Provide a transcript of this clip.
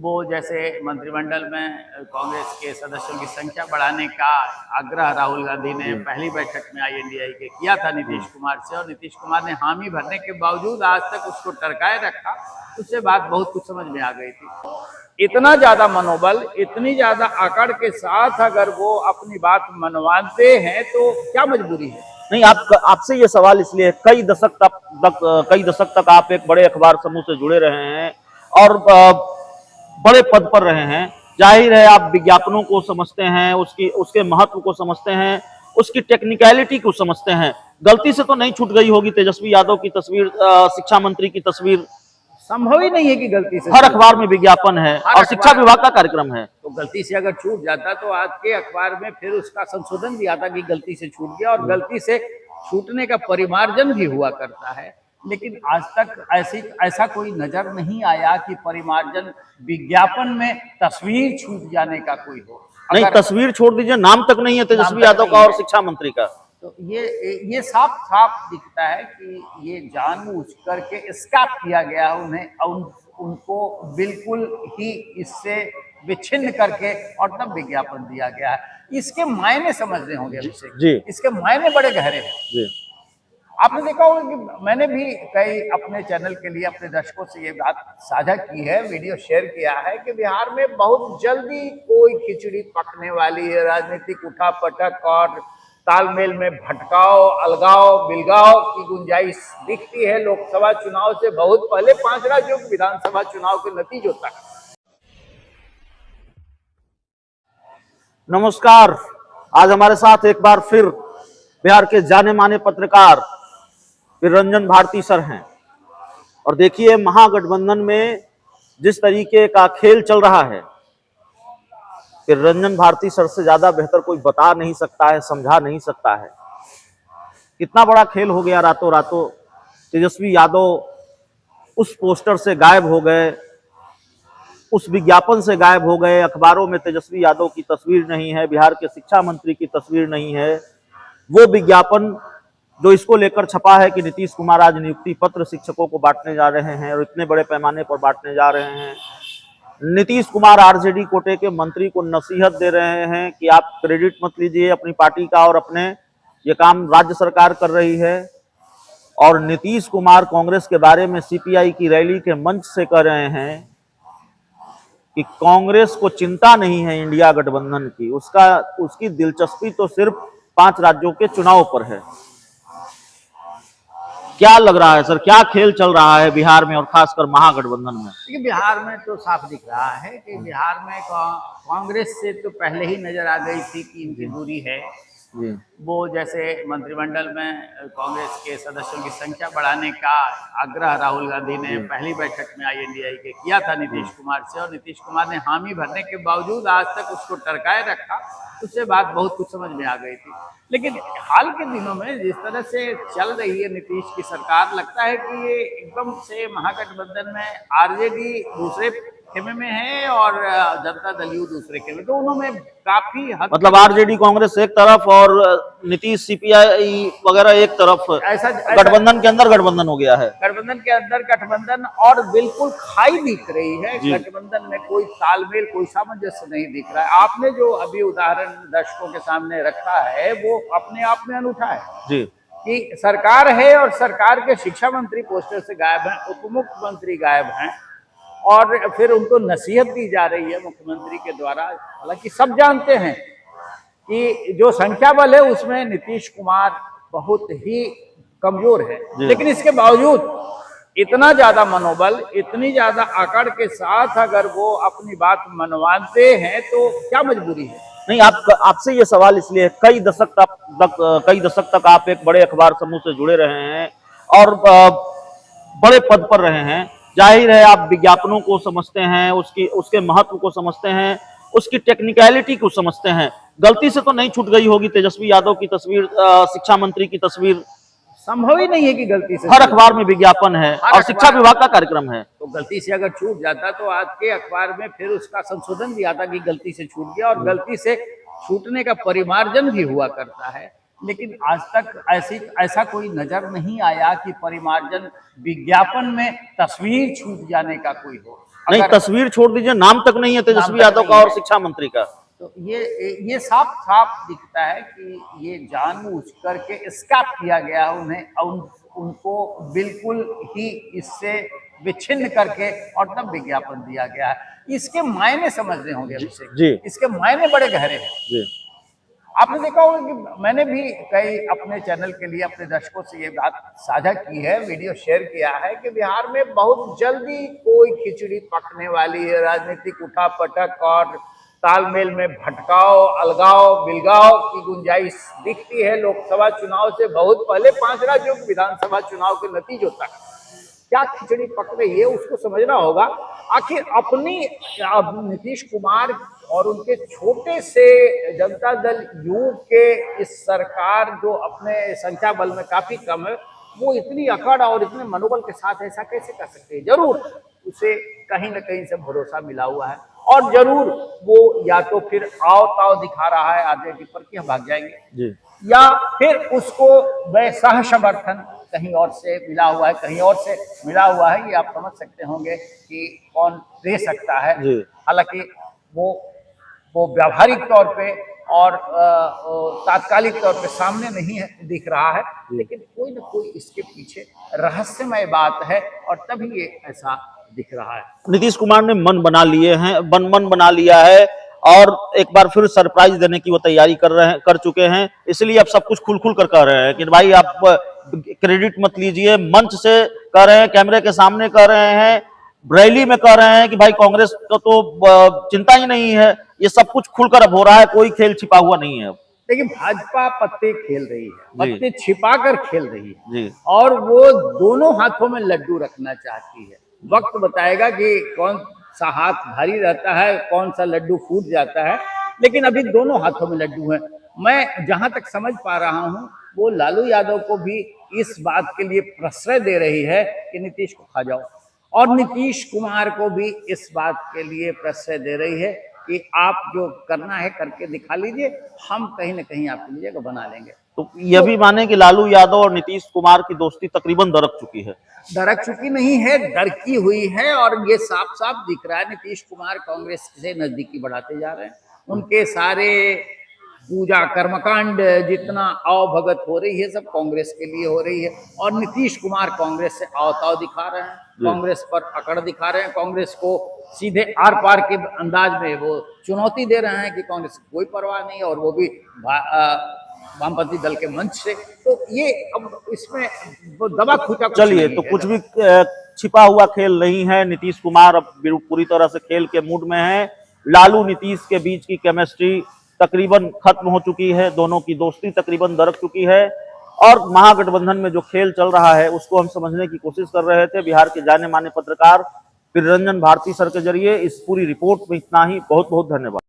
वो जैसे मंत्रिमंडल में कांग्रेस के सदस्यों की संख्या बढ़ाने का आग्रह राहुल गांधी ने पहली बैठक में INDI के किया था नीतीश कुमार से, और नीतीश कुमार ने हामी भरने के बावजूद आज तक उसको टरकाए रखा। उससे बात बहुत कुछ समझ में आ गई थी। इतना ज्यादा मनोबल, इतनी ज्यादा आकड़ के साथ अगर वो अपनी बात मनवाते हैं तो क्या मजबूरी है? नहीं, आपसे ये सवाल इसलिए, कई दशक तक आप एक बड़े अखबार समूह से जुड़े रहे हैं और बड़े पद पर रहे हैं। जाहिर है आप विज्ञापनों को समझते हैं, उसके महत्व को समझते हैं, उसकी टेक्निकलिटी को समझते हैं। गलती से तो नहीं छूट गई होगी तेजस्वी यादव की तस्वीर, शिक्षा मंत्री की तस्वीर? संभव ही नहीं है कि गलती से। हर अखबार में विज्ञापन है और शिक्षा विभाग का कार्यक्रम है, तो गलती से अगर छूट जाता तो आज के अखबार में फिर उसका संशोधन भी आता कि गलती से छूट गया, और गलती से छूटने का परिमार्जन भी हुआ करता है। लेकिन आज तक ऐसा कोई नजर नहीं आया कि परिमार्जन विज्ञापन में तस्वीर छूट जाने का कोई हो। नहीं, तस्वीर छोड़ दीजिए, नाम तक नहीं है तेजस्वी यादव का और शिक्षा मंत्री का। तो ये साफ साफ दिखता है कि ये जानबूझ करके स्कैप किया गया उनको बिल्कुल ही इससे विच्छिन्न करके और तब विज्ञापन दिया गया है। इसके मायने समझ रहे होंगे अभिषेक जी, इसके मायने बड़े गहरे हैं जी। आपने देखा होगा कि मैंने भी कई अपने चैनल के लिए अपने दर्शकों से ये बात साझा की है, वीडियो शेयर किया है कि बिहार में बहुत जल्दी कोई खिचड़ी पकने वाली है। राजनीतिक उठापटक और तालमेल में भटकाव, अलगाव, बिलगाव की गुंजाइश दिखती है लोकसभा चुनाव से बहुत पहले 5 राज्यों के विधानसभा चुनाव के नतीजों तक। नमस्कार, आज हमारे साथ एक बार फिर बिहार के जाने माने पत्रकार रंजन भारती सर हैं। और देखिए, महागठबंधन में जिस तरीके का खेल चल रहा है, फिर रंजन भारती सर से ज्यादा बेहतर कोई बता नहीं सकता है, समझा नहीं सकता है। कितना बड़ा खेल हो गया रातों रातों। तेजस्वी यादव उस पोस्टर से गायब हो गए, उस विज्ञापन से गायब हो गए। अखबारों में तेजस्वी यादव की तस्वीर नहीं है, बिहार के शिक्षा मंत्री की तस्वीर नहीं है। वो विज्ञापन जो इसको लेकर छपा है कि नीतीश कुमार आज नियुक्ति पत्र शिक्षकों को बांटने जा रहे हैं और इतने बड़े पैमाने पर बांटने जा रहे हैं। नीतीश कुमार RJD कोटे के मंत्री को नसीहत दे रहे हैं कि आप क्रेडिट मत लीजिए अपनी पार्टी का और अपने, ये काम राज्य सरकार कर रही है। और नीतीश कुमार कांग्रेस के बारे में CPI की रैली के मंच से कह रहे हैं कि कांग्रेस को चिंता नहीं है इंडिया गठबंधन की, उसकी दिलचस्पी तो सिर्फ 5 राज्यों के चुनाव पर है। क्या लग रहा है सर, क्या खेल चल रहा है बिहार में और खासकर महागठबंधन में? देखिए, बिहार में तो साफ दिख रहा है कि बिहार में कांग्रेस से तो पहले ही नजर आ गई थी कि इनकी दूरी है जी। वो जैसे मंत्रिमंडल में कांग्रेस के सदस्यों की संख्या बढ़ाने का आग्रह राहुल गांधी ने पहली बैठक में INDI के किया था नीतीश कुमार से, और नीतीश कुमार ने हामी भरने के बावजूद आज तक उसको टरकाए रखा। उससे बात बहुत कुछ समझ में आ गई थी। लेकिन हाल के दिनों में जिस तरह से चल रही है नीतीश की सरकार, लगता है कि ये एकदम से महागठबंधन में RJD दूसरे खेमे में है और जनता दल यू दूसरे खेमे, तो उन्होंने काफी हद, मतलब RJD कांग्रेस एक तरफ और नीतीश CPI वगैरह एक तरफ, ऐसा गठबंधन के अंदर गठबंधन हो गया है। गठबंधन के अंदर गठबंधन और बिल्कुल खाई दिख रही है। गठबंधन में कोई तालमेल, कोई सामंजस्य नहीं दिख रहा है। आपने जो अभी उदाहरण दर्शकों के सामने रखा है वो अपने आप में अनूठा है जी, कि सरकार है और सरकार के शिक्षा मंत्री पोस्टर से गायब हैं, उप मुख्यमंत्री गायब हैं, और फिर उनको नसीहत दी जा रही है मुख्यमंत्री के द्वारा। हालांकि सब जानते हैं कि जो संख्या बल है उसमें नीतीश कुमार बहुत ही कमजोर है, लेकिन इसके बावजूद इतना ज्यादा मनोबल, इतनी ज्यादा आकड़ के साथ अगर वो अपनी बात मनवाते हैं तो क्या मजबूरी है? नहीं, आपसे ये सवाल इसलिए, कई दशक तक आप एक बड़े अखबार समूह से जुड़े रहे हैं और बड़े पद पर रहे हैं। जाहिर है आप विज्ञापनों को समझते हैं, उसके महत्व को समझते हैं, उसकी टेक्निकलिटी को समझते हैं। गलती से तो नहीं छूट गई होगी तेजस्वी यादव की तस्वीर, शिक्षा मंत्री की तस्वीर? संभव ही नहीं है कि गलती से। हर अखबार में विज्ञापन है और शिक्षा विभाग का कार्यक्रम है। तो गलती से अगर छूट जाता तो आज के अखबार में फिर उसका संशोधन भी आता कि गलती से छूट गया, और गलती से छूटने का परिमार्जन भी हुआ करता है। लेकिन आज तक ऐसा कोई नजर नहीं आया कि परिमार्जन विज्ञापन में तस्वीर छूट जाने का कोई हो। नहीं, अगर तस्वीर छोड़ दीजिए, नाम तक नहीं है तेजस्वी तक यादव नहीं का और है। शिक्षा मंत्री का। तो ये साफ साफ दिखता है कि ये जानबूझ करके स्कैप किया गया है उन्हें, उनको बिल्कुल ही इससे विच्छिन्न करके और तब विज्ञापन दिया गया है। इसके मायने समझ रहे होंगे अभिषेक जी। इसके मायने बड़े गहरे हैं। जी आपने देखा होगा कि मैंने भी कई अपने चैनल के लिए अपने दर्शकों से ये बात साझा की है, वीडियो शेयर किया है कि बिहार में बहुत जल्दी कोई खिचड़ी पकने वाली है। राजनीतिक उठापटक और तालमेल में भटकाव, अलगाव, बिलगाव की गुंजाइश दिखती है। लोकसभा चुनाव से बहुत पहले 5 राज्यों के विधानसभा चुनाव के नतीजों तक क्या खिचड़ी पक रही है उसको समझना होगा। आखिर अपनी नीतीश कुमार और उनके छोटे से जनता दल यू के इस सरकार जो अपने संख्या बल में काफी कम है, वो इतनी अकड़ और इतने मनोबल के साथ ऐसा कैसे कर सकते हैं। जरूर उसे कहीं ना कहीं से भरोसा मिला हुआ है और जरूर वो या तो फिर आओ ताव दिखा रहा है आरजेडी पर कि हम भाग जाएंगे जी या फिर उसको वह सह समर्थन कहीं और से मिला हुआ है, कहीं और से मिला हुआ है। ये आप समझ सकते होंगे कि कौन दे सकता है। जी। हालांकि वो व्यावहारिक तौर पे और तात्कालिक तौर पे सामने नहीं है, दिख रहा है, लेकिन कोई ना कोई इसके पीछे रहस्यमय बात है और तभी ये ऐसा दिख रहा है। नीतीश कुमार ने मन बना लिए हैं, मन बना लिया है और एक बार फिर सरप्राइज देने की वो तैयारी कर चुके हैं। इसलिए अब सब कुछ खुल कर कह रहे हैं कि भाई आप क्रेडिट मत लीजिए, मंच से कह रहे हैं, कैमरे के सामने कह रहे हैं, रैली में कह रहे हैं कि भाई कांग्रेस को तो चिंता ही नहीं है। ये सब कुछ खुलकर अब हो रहा है, कोई खेल छिपा हुआ नहीं है अब। देखिए भाजपा पत्ते खेल रही है, पत्ते छिपाकर खेल रही है जी। और वो दोनों हाथों में लड्डू रखना चाहती है। वक्त बताएगा कि कौन सा हाथ भारी रहता है, कौन सा लड्डू फूट जाता है, लेकिन अभी दोनों हाथों में लड्डू हैं। मैं जहां तक समझ पा रहा हूं वो लालू यादव को भी इस बात के लिए प्रश्रय दे रही है कि नीतीश को खा जाओ, और नीतीश कुमार को भी इस बात के लिए प्रश्रय दे रही है कि आप जो करना है करके दिखा लीजिए, हम कहीं ना कहीं आपके लिए जगह बना लेंगे। तो यह भी माने कि लालू यादव और नीतीश कुमार की दोस्ती तकरीबन दरक चुकी है। दरक चुकी नहीं है, दरकी हुई है और ये साफ साफ दिख रहा है। नीतीश कुमार कांग्रेस से नजदीकी बढ़ाते जा रहे हैं। उनके सारे पूजा कर्मकांड जितना आवभगत हो रही है सब कांग्रेस के लिए हो रही है और नीतीश कुमार कांग्रेस से आवताव दिखा रहे हैं, कांग्रेस पर अकड़ दिखा रहे हैं, कांग्रेस को सीधे आर पार के अंदाज में वो चुनौती दे रहे हैं कि कांग्रेस की कोई परवाह नहीं है और वो भी वामपंथी दल के मंच से। तो ये अब इसमें दबा खुचा चलिए, तो कुछ भी छिपा हुआ खेल नहीं है। नीतीश कुमार अब पूरी तरह से खेल के मूड में है। लालू नीतीश के बीच की केमिस्ट्री तकरीबन खत्म हो चुकी है, दोनों की दोस्ती तकरीबन दरक चुकी है और महागठबंधन में जो खेल चल रहा है उसको हम समझने की कोशिश कर रहे थे। बिहार के जाने माने पत्रकार पिरंजन भारती सर के जरिए इस पूरी रिपोर्ट में इतना ही। बहुत बहुत धन्यवाद।